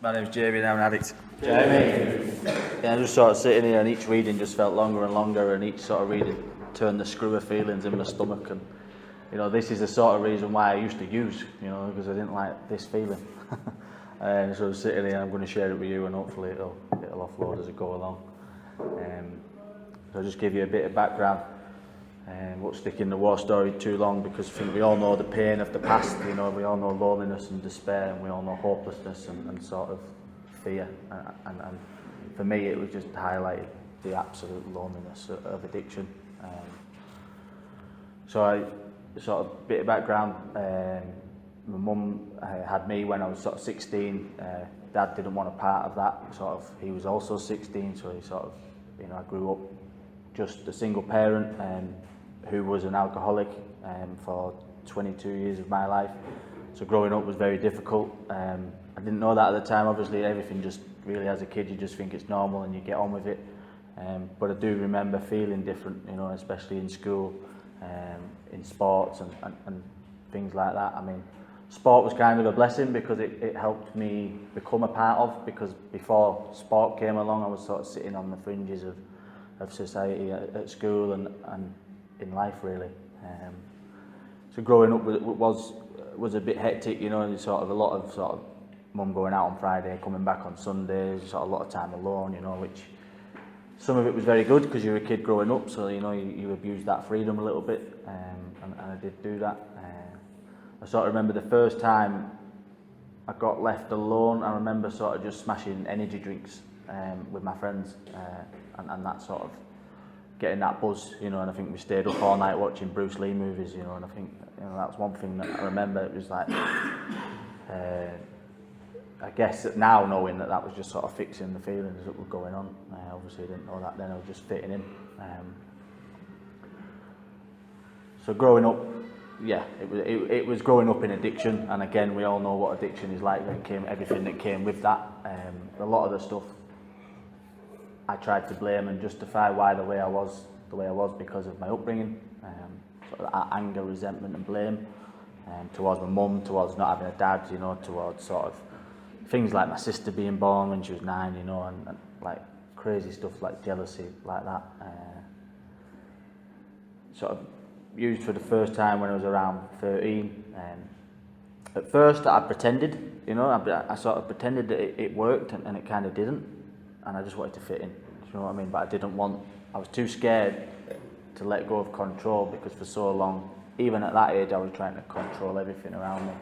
My name's Jamie and I'm an addict. Jamie. Yeah, I'm just sort of sitting here and each reading just felt longer and longer, and each sort of reading turned the screw of feelings in my stomach. And this is the sort of reason why I used to use, because I didn't like this feeling. And so I'm sitting here, I'm going to share it with you, and hopefully it'll offload as I go along. So I'll just give you a bit of background. Won't stick in the war story too long, because I think we all know the pain of the past. We all know loneliness and despair, and we all know hopelessness and sort of fear. And for me, it was just highlighted the absolute loneliness of addiction. So I sort of bit of background. My mum had me when I was sort of 16. Dad didn't want a part of that. He was also 16, so he I grew up just a single parent who was an alcoholic for 22 years of my life. So growing up was very difficult. I didn't know that at the time. Obviously, everything just really, as a kid, you just think it's normal and you get on with it. But I do remember feeling different, especially in school, in sports and things like that. I mean, sport was kind of a blessing because it helped me become a part of, because before sport came along, I was sort of sitting on the fringes of society at school and in life, really. So growing up was a bit hectic, and sort of a lot of mum going out on Friday, coming back on Sundays, sort of a lot of time alone, which some of it was very good because you're a kid growing up, so you abused that freedom a little bit, and I did do that. I sort of remember the first time I got left alone. I remember sort of just smashing energy drinks with my friends, and that sort of getting that buzz, and I think we stayed up all night watching Bruce Lee movies, and I think that's one thing that I remember. It was like I guess that now, knowing that was just sort of fixing the feelings that were going on. Obviously I didn't know that then, I was just fitting in. So growing up, it was growing up in addiction, and again, we all know what addiction is like. Everything that came with that. A lot of the stuff I tried to blame and justify why the way I was because of my upbringing, sort of that anger, resentment and blame towards my mum, towards not having a dad, towards sort of things like my sister being born when she was 9, and like crazy stuff like jealousy like that. Sort of used for the first time when I was around 13. At first I pretended, I sort of pretended that it worked, and it kind of didn't. And I just wanted to fit in, do you know what I mean? But I was too scared to let go of control, because for so long, even at that age, I was trying to control everything around me,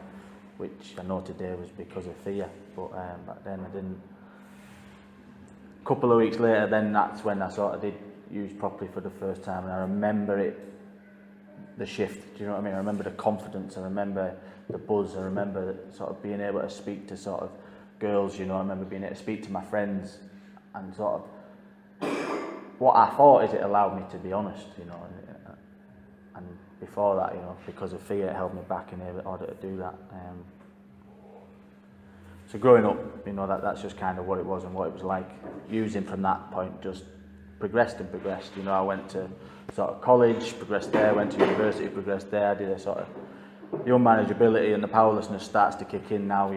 which I know today was because of fear, but back then I didn't. A couple of weeks later, then that's when I sort of did use properly for the first time, and I remember the shift, do you know what I mean? I remember the confidence, I remember the buzz, I remember sort of being able to speak to sort of girls, I remember being able to speak to my friends, and sort of what I thought is it allowed me to be honest, and before that, because of fear, it held me back in order to do that. So growing up, that's just kind of what it was and what it was like. Using from that point just progressed and progressed. I went to sort of college, progressed there, went to university, progressed there. I did a sort of the unmanageability and the powerlessness starts to kick in now.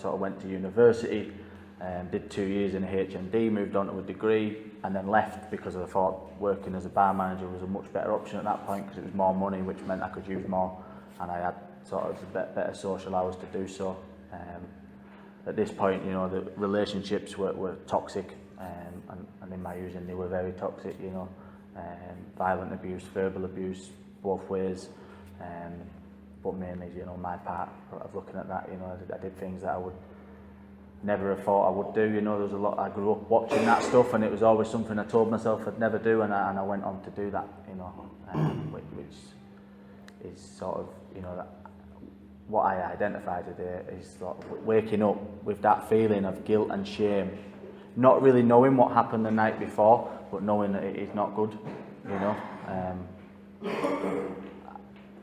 Sort of went to university. Did 2 years in a HND, moved on to a degree, and then left because I thought working as a bar manager was a much better option at that point, because it was more money, which meant I could use more, and I had sort of better social hours to do so. At this point, the relationships were toxic, and in my using they were very toxic. Violent abuse, verbal abuse, both ways, but mainly, my part of looking at that. I did things that I would never have thought I would do. There was a lot. I grew up watching that stuff, and it was always something I told myself I'd never do, and I went on to do that. Which is sort of that what I identify today is sort of waking up with that feeling of guilt and shame, not really knowing what happened the night before, but knowing that it is not good.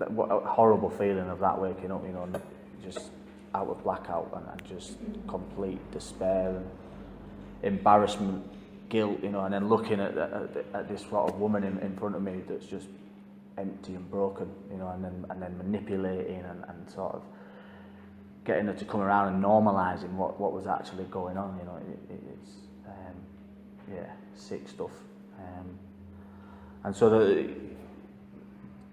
What a horrible feeling of that, waking up, just out of blackout and just complete despair and embarrassment, guilt, and then looking at this sort of woman in front of me that's just empty and broken, and then manipulating and sort of getting her to come around and normalising what was actually going on, you know, it's yeah, sick stuff. And so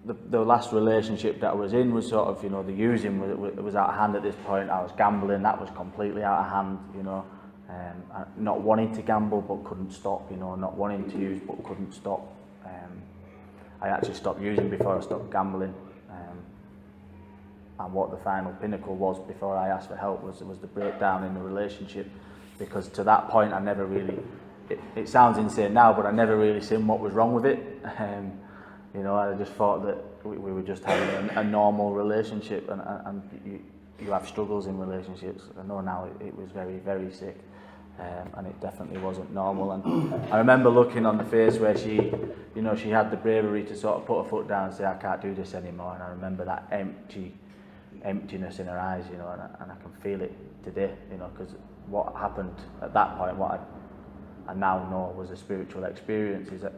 the last relationship that I was in was sort of, you know, the using was out of hand at this point. I was gambling, that was completely out of hand, you know. Not wanting to gamble but couldn't stop, you know, not wanting to use but couldn't stop. I actually stopped using before I stopped gambling. And what the final pinnacle was before I asked for help was the breakdown in the relationship, because to that point I never really, it sounds insane now, but I never really seen what was wrong with it. You know, I just thought that we were just having a normal relationship, and you have struggles in relationships. I know now it was very, very sick, and it definitely wasn't normal. And I remember looking on the face where she, you know, she had the bravery to sort of put her foot down and say, I can't do this anymore. And I remember that emptiness in her eyes, you know, and I can feel it today, you know, because what happened at that point, what I now know was a spiritual experience, is that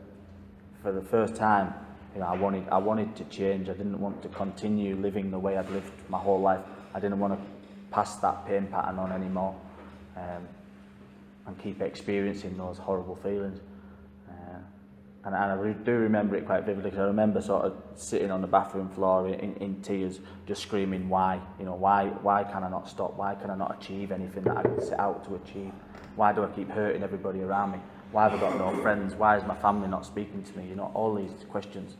for the first time, you know, I wanted to change. I didn't want to continue living the way I'd lived my whole life. I didn't want to pass that pain pattern on anymore, and keep experiencing those horrible feelings. And I do remember it quite vividly, because I remember sort of sitting on the bathroom floor in tears, just screaming, why? You know, why can I not stop? Why can I not achieve anything that I set out to achieve? Why do I keep hurting everybody around me? Why have I got no friends? Why is my family not speaking to me? You know, all these questions.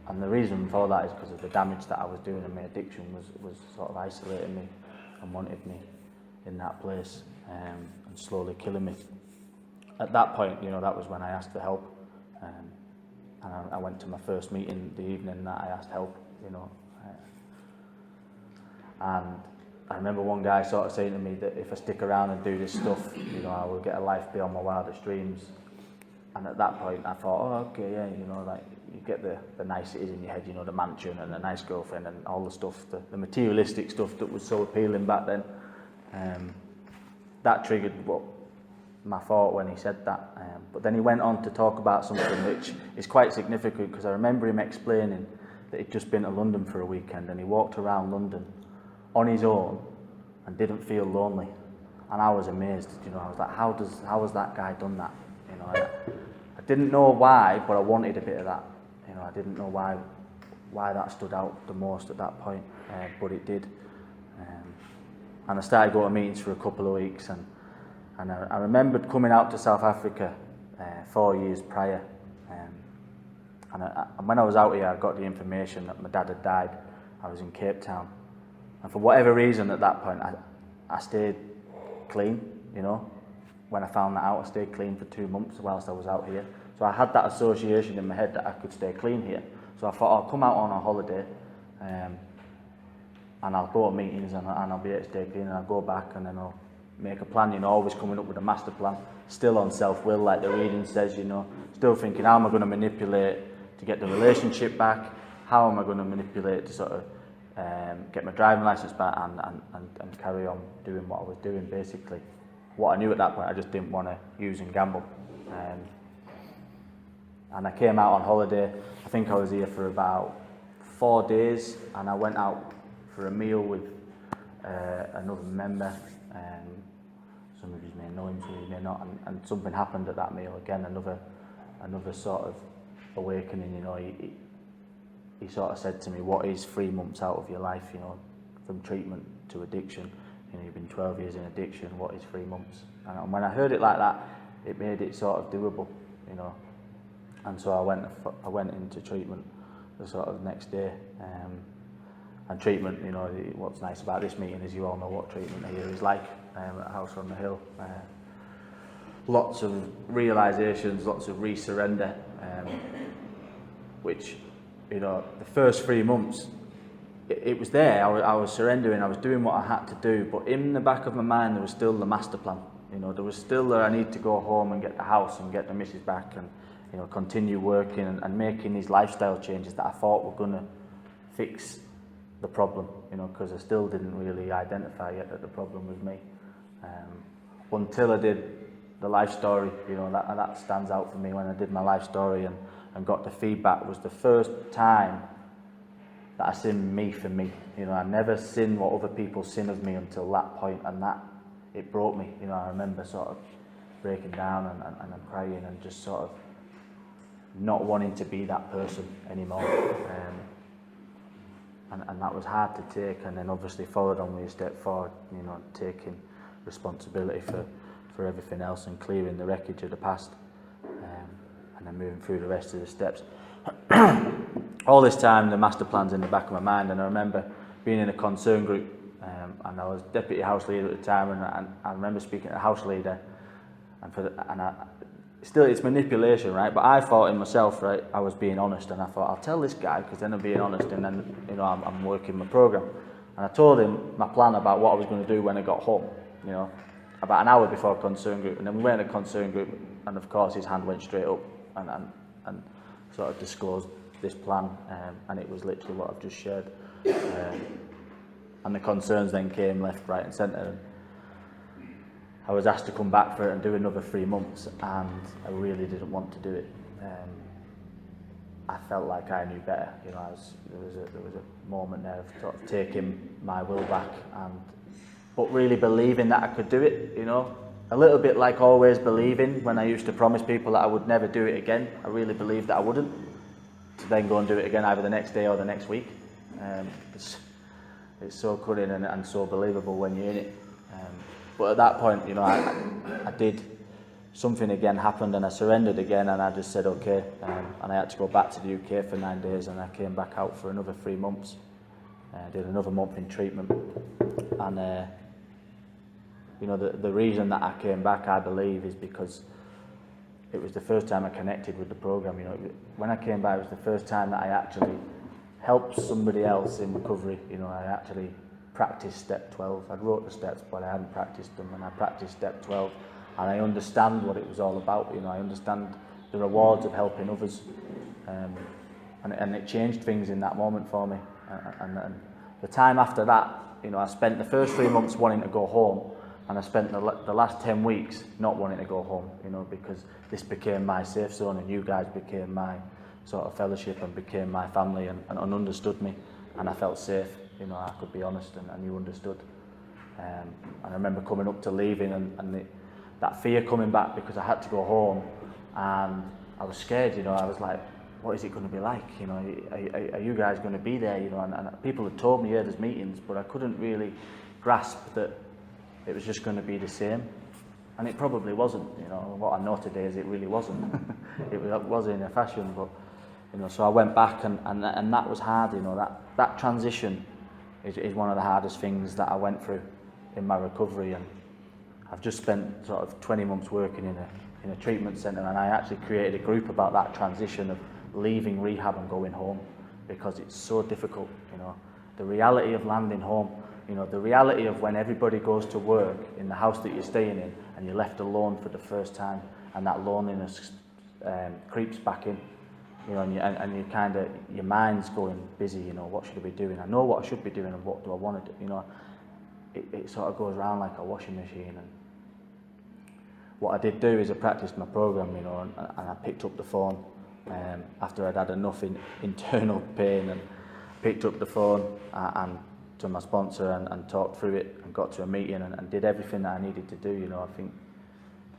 And the reason for that is because of the damage that I was doing, and my addiction was sort of isolating me and wanted me in that place, and slowly killing me. At that point, you know, that was when I asked for help, and I went to my first meeting the evening that I asked help, you know. And I remember one guy sort of saying to me that if I stick around and do this stuff, you know, I will get a life beyond my wildest dreams. And at that point I thought, oh, okay, yeah, you know, like, you get the niceties in your head, you know, the mansion and the nice girlfriend and all the stuff, the materialistic stuff that was so appealing back then. That triggered my thought when he said that. But then he went on to talk about something which is quite significant, because I remember him explaining that he'd just been to London for a weekend, and he walked around London on his own and didn't feel lonely. And I was amazed, you know, I was like, how has that guy done that? You know, I didn't know why, but I wanted a bit of that. You know, I didn't know why that stood out the most at that point, but it did. And I started going to meetings for a couple of weeks, and I remembered coming out to South Africa 4 years prior. And when I was out here, I got the information that my dad had died. I was in Cape Town. And for whatever reason at that point, I stayed clean, you know. When I found that out, I stayed clean for 2 months whilst I was out here. So I had that association in my head that I could stay clean here. So I thought, I'll come out on a holiday, and I'll go to meetings, and I'll be able to stay clean, and I'll go back, and then I'll make a plan, you know, always coming up with a master plan, still on self-will, like the reading says, you know, still thinking, how am I going to manipulate to get the relationship back? How am I going to manipulate to sort of get my driving license back and carry on doing what I was doing, basically. What I knew at that point, I just didn't want to use and gamble. And I came out on holiday. I think I was here for about 4 days, and I went out for a meal with another member. Some of you may know him, some of you may not. And something happened at that meal. Again, another sort of awakening. You know, he sort of said to me, "What is 3 months out of your life? You know, from treatment to addiction. You know, you've been 12 years in addiction. What is 3 months?" And when I heard it like that, it made it sort of doable. You know. And so I went into treatment the sort of next day. And treatment, you know, what's nice about this meeting is you all know what treatment here is like at House on the Hill. Lots of realisations, lots of re-surrender, which, you know, the first 3 months, it was there. I was surrendering, I was doing what I had to do, but in the back of my mind there was still the master plan. You know, there was still that I need to go home and get the house and get the missus back and, you know, continue working and making these lifestyle changes that I thought were going to fix the problem, you know, because I still didn't really identify yet that the problem was me. Until I did the life story, you know, that stands out for me. When I did my life story and got the feedback, was the first time that I seen me for me. You know, I never seen what other people seen of me until that point, and that it broke me. You know, I remember sort of breaking down and crying and just sort of not wanting to be that person anymore. And that was hard to take, and then obviously followed on with a step forward, you know, taking responsibility for everything else and clearing the wreckage of the past, and then moving through the rest of the steps. All this time the master plan's in the back of my mind, and I remember being in a concern group, and I was deputy house leader at the time, and I remember speaking to the house leader, still it's manipulation, right? But I thought in myself, right, I was being honest, and I thought I'll tell this guy because then I'm being honest, and then, you know, I'm working my program. And I told him my plan about what I was going to do when I got home, you know, about an hour before concern group. And then we went to concern group, and of course his hand went straight up and sort of disclosed this plan, and it was literally what I've just shared. And the concerns then came left, right and centre. I was asked to come back for it and do another 3 months, and I really didn't want to do it. I felt like I knew better. You know, there was a moment there of sort of taking my will back, but really believing that I could do it. You know, a little bit like always believing when I used to promise people that I would never do it again. I really believed that I wouldn't. To then go and do it again either the next day or the next week. It's so cunning and so believable when you're in it. But at that point, you know, I did, something again happened, and I surrendered again, and I just said okay, and I had to go back to the UK for 9 days, and I came back out for another 3 months. Did another month in treatment, and you know, the reason that I came back, I believe, is because it was the first time I connected with the program. You know, when I came back, it was the first time that I actually helped somebody else in recovery. You know, I actually practiced step 12. I'd wrote the steps, but I hadn't practiced them, and I practiced step 12, and I understand what it was all about. You know, I understand the rewards of helping others, and it changed things in that moment for me. And the time after that, you know, I spent the first 3 months wanting to go home, and I spent the last 10 weeks not wanting to go home, you know, because this became my safe zone, and you guys became my sort of fellowship and became my family, and understood me, and I felt safe. You know, I could be honest, and you understood. And I remember coming up to leaving, and that fear coming back, because I had to go home, and I was scared. You know, I was like, what is it going to be like? You know, are you guys going to be there? You know, and people had told me, yeah, there's meetings, but I couldn't really grasp that it was just going to be the same. And it probably wasn't. You know, what I know today is it really wasn't. It was in a fashion, but, you know, so I went back, and that was hard. You know, that transition is one of the hardest things that I went through in my recovery. And I've just spent sort of 20 months working in a treatment centre, and I actually created a group about that transition of leaving rehab and going home, because it's so difficult. You know, the reality of landing home, you know, the reality of when everybody goes to work in the house that you're staying in, and you're left alone for the first time, and that loneliness creeps back in. You know, and you kind of, your mind's going busy. You know, what should I be doing? I know what I should be doing, and what do I want to do? You know, it sort of goes around like a washing machine. And what I did do is I practiced my program, you know, and I picked up the phone after I'd had enough internal pain, and picked up the phone and to my sponsor and talked through it, and got to a meeting and did everything that I needed to do. You know, I think,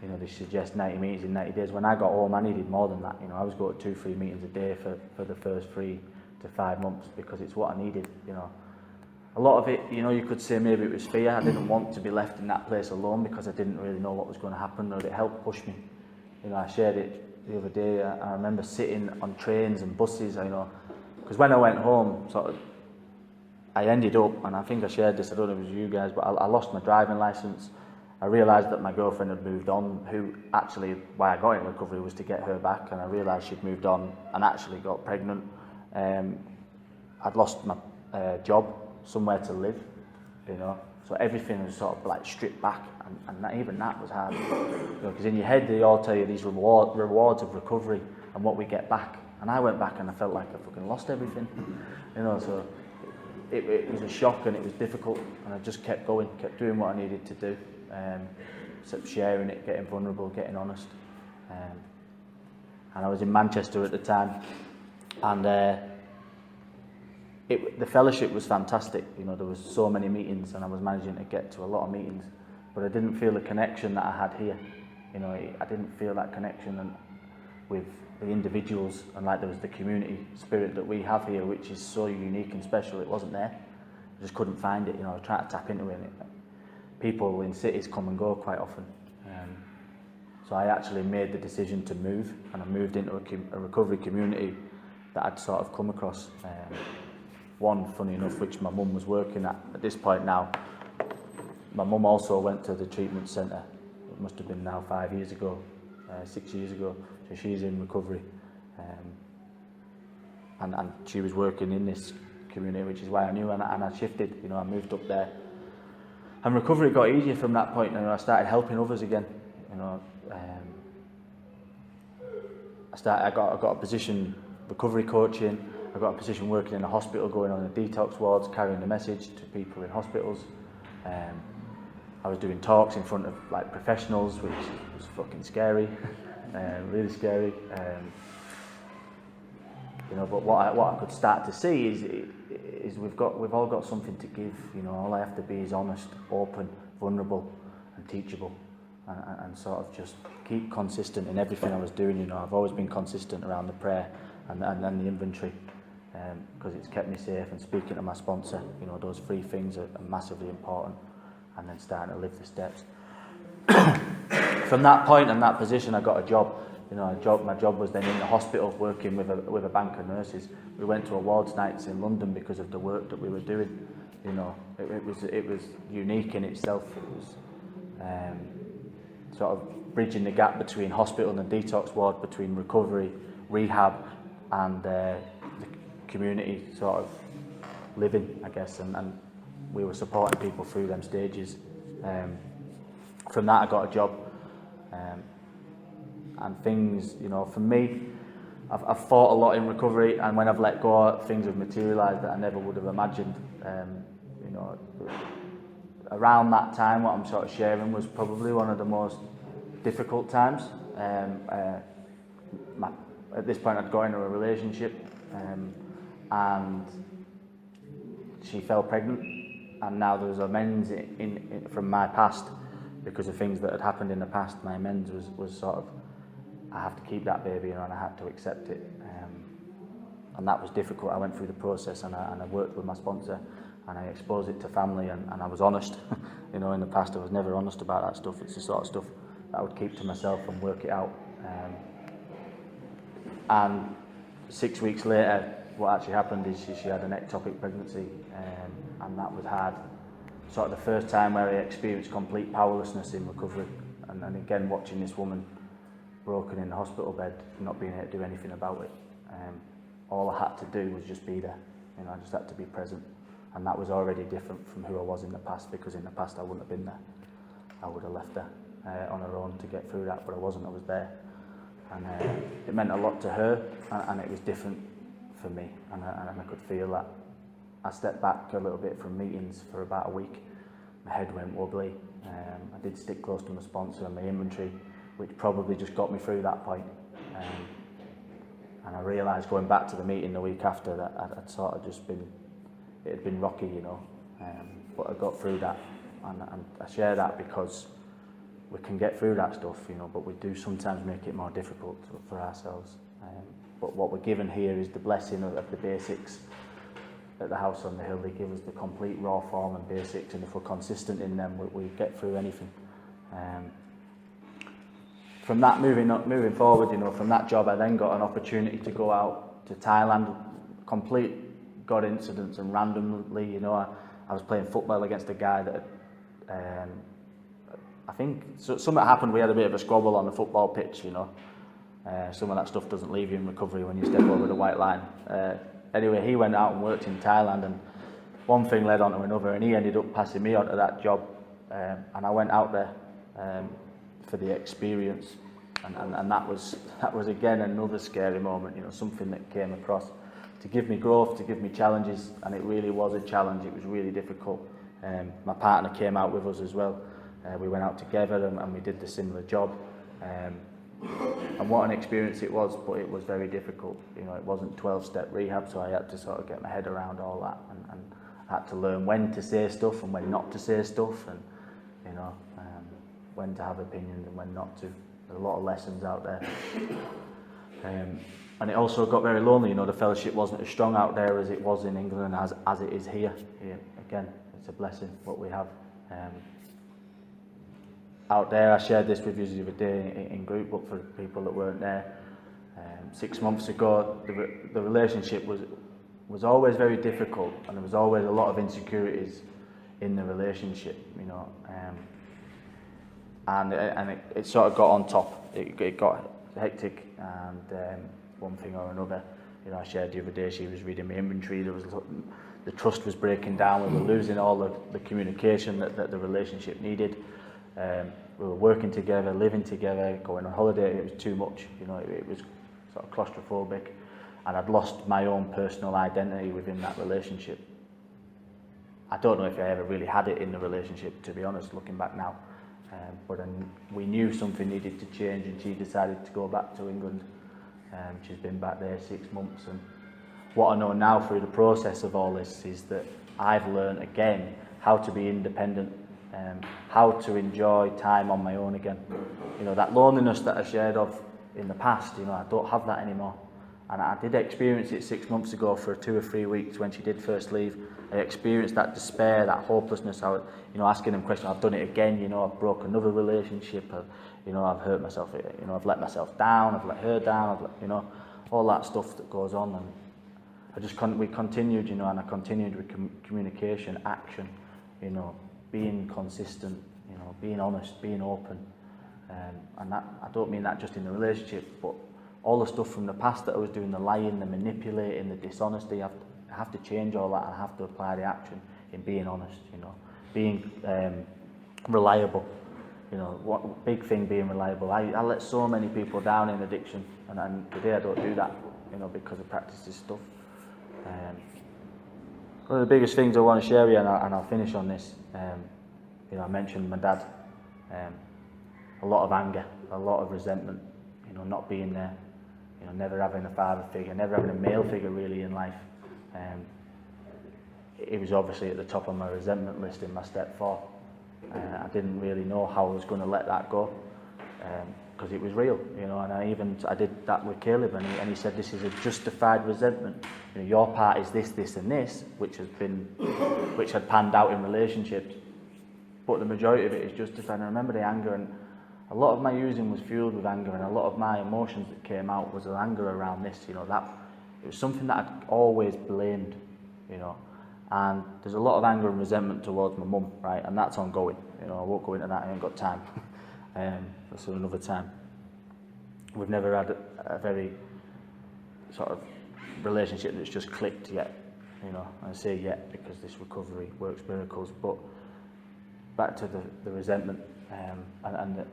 you know, they suggest 90 meetings in 90 days. When I got home, I needed more than that. You know, I was going to 2-3 meetings a day for the first 3 to 5 months, because it's what I needed. You know, a lot of it, you know, you could say maybe it was fear. I didn't want to be left in that place alone, because I didn't really know what was going to happen, or it helped push me. You know, I shared it the other day. I remember sitting on trains and buses, you know, because when I went home, sort of, I ended up, and I think I shared this, I don't know if it was you guys, but I lost my driving licence. I realised that my girlfriend had moved on, who actually, why I got in recovery was to get her back, and I realised she'd moved on and actually got pregnant. I'd lost my job, somewhere to live, you know, so everything was sort of like stripped back, and even that was hard, you know, because in your head they all tell you these rewards of recovery and what we get back, and I went back and I felt like I fucking lost everything, you know, so it was a shock, and it was difficult, and I just kept going, kept doing what I needed to do. Sharing it, getting vulnerable, getting honest, and I was in Manchester at the time, and the fellowship was fantastic. You know, there was so many meetings, and I was managing to get to a lot of meetings, but I didn't feel the connection that I had here. You know, I didn't feel that connection with the individuals, and like there was the community spirit that we have here, which is so unique and special. It wasn't there. I just couldn't find it. You know, I tried to tap into it. People in cities come and go quite often. So I actually made the decision to move, and I moved into a recovery community that I'd sort of come across. One, funny enough, which my mum was working at this point now. My mum also went to the treatment centre. It must have been now 5 years ago, 6 years ago. So she's in recovery. And she was working in this community, which is why I knew, and I shifted. You know, I moved up there. And recovery got easier from that point, and I started helping others again. You know, I got a position recovery coaching. I got a position working in a hospital, going on the detox wards, carrying the message to people in hospitals. I was doing talks in front of like professionals, which was fucking scary, really scary. You know, but what I could start to see is we've all got something to give. You know, all I have to be is honest, open, vulnerable, and teachable. And sort of just keep consistent in everything I was doing. You know, I've always been consistent around the prayer and the inventory, because it's kept me safe. And speaking to my sponsor, you know, those 3 things are massively important. And then starting to live the steps. From that point and that position, I got a job. You know, my job was then in the hospital, working with a bank of nurses. We went to awards nights in London because of the work that we were doing. You know, it was unique in itself. It was sort of bridging the gap between hospital and the detox ward, between recovery, rehab, and the community sort of living, I guess, and we were supporting people through them stages. From that I got a job, and things, you know, for me, I've fought a lot in recovery, and when I've let go, things have materialised that I never would have imagined. You know, around that time, what I'm sort of sharing was probably one of the most difficult times. At this point, I'd got into a relationship, and she fell pregnant, and now there was amends in from my past because of things that had happened in the past. My amends was sort of, I have to keep that baby, you know, and I had to accept it, and that was difficult. I went through the process, and I worked with my sponsor, and I exposed it to family, and I was honest. You know, in the past I was never honest about that stuff. It's the sort of stuff that I would keep to myself and work it out. And 6 weeks later, what actually happened is she had an ectopic pregnancy, and that was hard. Sort of the first time where I experienced complete powerlessness in recovery, and again watching this woman broken in the hospital bed, not being able to do anything about it. All I had to do was just be there. You know, I just had to be present, and that was already different from who I was in the past, because in the past I wouldn't have been there. I would have left her on her own to get through that, but I wasn't. I was there, and it meant a lot to her, and it was different for me, and I could feel that. I stepped back a little bit from meetings for about a week. My head went wobbly. I did stick close to my sponsor and my inventory, which probably just got me through that point. And I realised going back to the meeting the week after that I'd sort of just been, it had been rocky, you know, but I got through that, and I share that because we can get through that stuff, you know, but we do sometimes make it more difficult for ourselves. But what we're given here is the blessing of the basics. At the house on the hill, they give us the complete raw form and basics, and if we're consistent in them, we get through anything. From that, moving forward, you know, from that job, I then got an opportunity to go out to Thailand. Complete God incidents, and randomly, you know, I was playing football against a guy that I think something happened. We had a bit of a squabble on the football pitch, you know. Some of that stuff doesn't leave you in recovery when you step over the white line. Anyway, he went out and worked in Thailand, and one thing led on to another, and he ended up passing me on to that job, and I went out there for the experience, and that was again another scary moment, you know, something that came across to give me growth, to give me challenges, and it really was a challenge. It was really difficult. My partner came out with us as well. We went out together, and we did the similar job. And what an experience it was, but it was very difficult. You know, it wasn't 12-step rehab, so I had to sort of get my head around all that, and I had to learn when to say stuff and when not to say stuff, and you know, when to have opinions and when not to. There's a lot of lessons out there. And it also got very lonely. You know, the fellowship wasn't as strong out there as it was in England, as it is here. Again, it's a blessing what we have. Out there, I shared this with you the other day in group, but for people that weren't there, 6 months ago, the relationship was always very difficult, and there was always a lot of insecurities in the relationship, you know, and it sort of got on top. It got hectic, and one thing or another, you know, I shared the other day, she was reading my inventory, the trust was breaking down, we were losing all the communication that the relationship needed. We were working together, living together, going on holiday. It was too much, you know, it was sort of claustrophobic, and I'd lost my own personal identity within that relationship. I don't know if I ever really had it in the relationship, to be honest, looking back now. But we knew something needed to change, and she decided to go back to England. She's been back there 6 months, and what I know now through the process of all this is that I've learned again how to be independent, how to enjoy time on my own again. You know, that loneliness that I shared of in the past, you know, I don't have that anymore. And I did experience it 6 months ago for 2 or 3 weeks when she did first leave. I experienced that despair, that hopelessness. I was, you know, asking them questions. I've done it again. You know, I've broke another relationship. I've hurt myself. You know, I've let myself down. I've let her down. You know, all that stuff that goes on. And we continued. You know, and I continued with communication, action. You know, being consistent. You know, being honest, being open. And that, I don't mean that just in the relationship, but all the stuff from the past that I was doing, the lying, the manipulating, the dishonesty, I have to change all that, and I have to apply the action in being honest, you know, being reliable. You know, what big thing, being reliable. I let so many people down in addiction, and today I don't do that, you know, because I practice this stuff. One of the biggest things I want to share with you, and I'll finish on this, you know, I mentioned my dad, a lot of anger, a lot of resentment, you know, not being there, you know, never having a father figure, never having a male figure really in life. It was obviously at the top of my resentment list in my step 4. I didn't really know how I was going to let that go, because it was real, you know. And I did that with Caleb, and he said, this is a justified resentment. You know, your part is this, this, and this, which had panned out in relationships, but the majority of it is justified. And I remember the anger, and a lot of my using was fueled with anger, and a lot of my emotions that came out was anger around this, you know, that it was something that I'd always blamed, you know. And there's a lot of anger and resentment towards my mum, right, and that's ongoing, you know. I won't go into that, I ain't got time. That's another time. We've never had a very sort of relationship that's just clicked yet, you know. I say yet because this recovery works miracles, but back to the resentment, and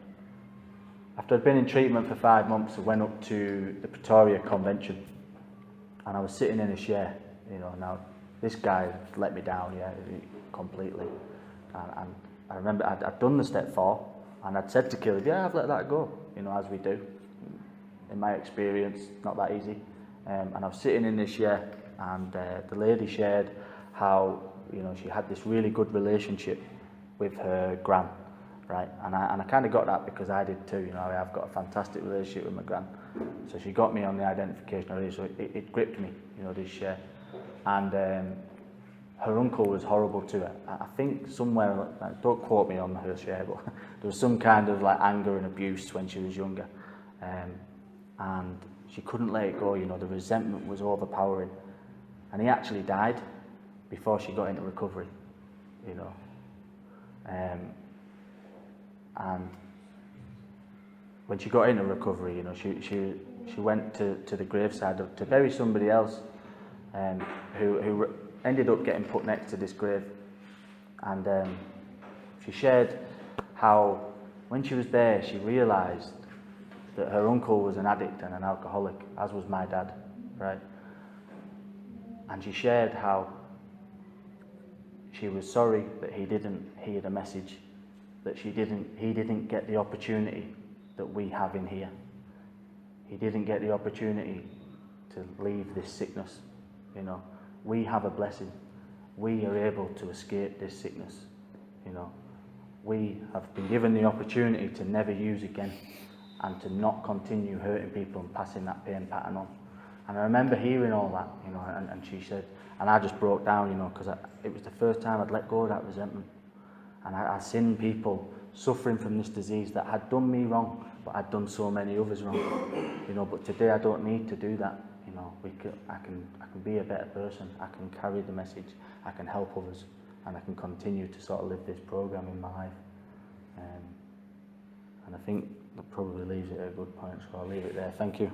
after I'd been in treatment for 5 months, I went up to the Pretoria Convention, and I was sitting in a chair, you know. Now, this guy let me down, yeah, completely. And I remember I'd done the step 4, and I'd said to Caleb, yeah, I've let that go, you know, as we do. In my experience, not that easy. And I was sitting in this chair, and the lady shared how, you know, she had this really good relationship with her gran, right? And I kind of got that because I did too, you know. I've got a fantastic relationship with my gran. So she got me on the identification already, so it gripped me, you know, this share. And her uncle was horrible to her. I think somewhere, don't quote me on her share, but there was some kind of like anger and abuse when she was younger. And she couldn't let it go, you know, the resentment was overpowering. And he actually died before she got into recovery, you know. And when she got into recovery, you know, she went to the graveside to bury somebody else, who ended up getting put next to this grave. And she shared how when she was there, she realised that her uncle was an addict and an alcoholic, as was my dad, right? And she shared how she was sorry that he didn't hear the message, that he didn't get the opportunity that we have in here, he didn't get the opportunity to leave this sickness. You know, we have a blessing. We are able to escape this sickness. You know, we have been given the opportunity to never use again and to not continue hurting people and passing that pain pattern on. And I remember hearing all that, you know, and she said, and I just broke down, you know, because it was the first time I'd let go of that resentment. And I'd seen people suffering from this disease that had done me wrong, but I'd done so many others wrong. You know, but today I don't need to do that. You know, I can be a better person. I can carry the message. I can help others, and I can continue to sort of live this program in my life. And I think that probably leaves it at a good point, so I'll leave it there. Thank you.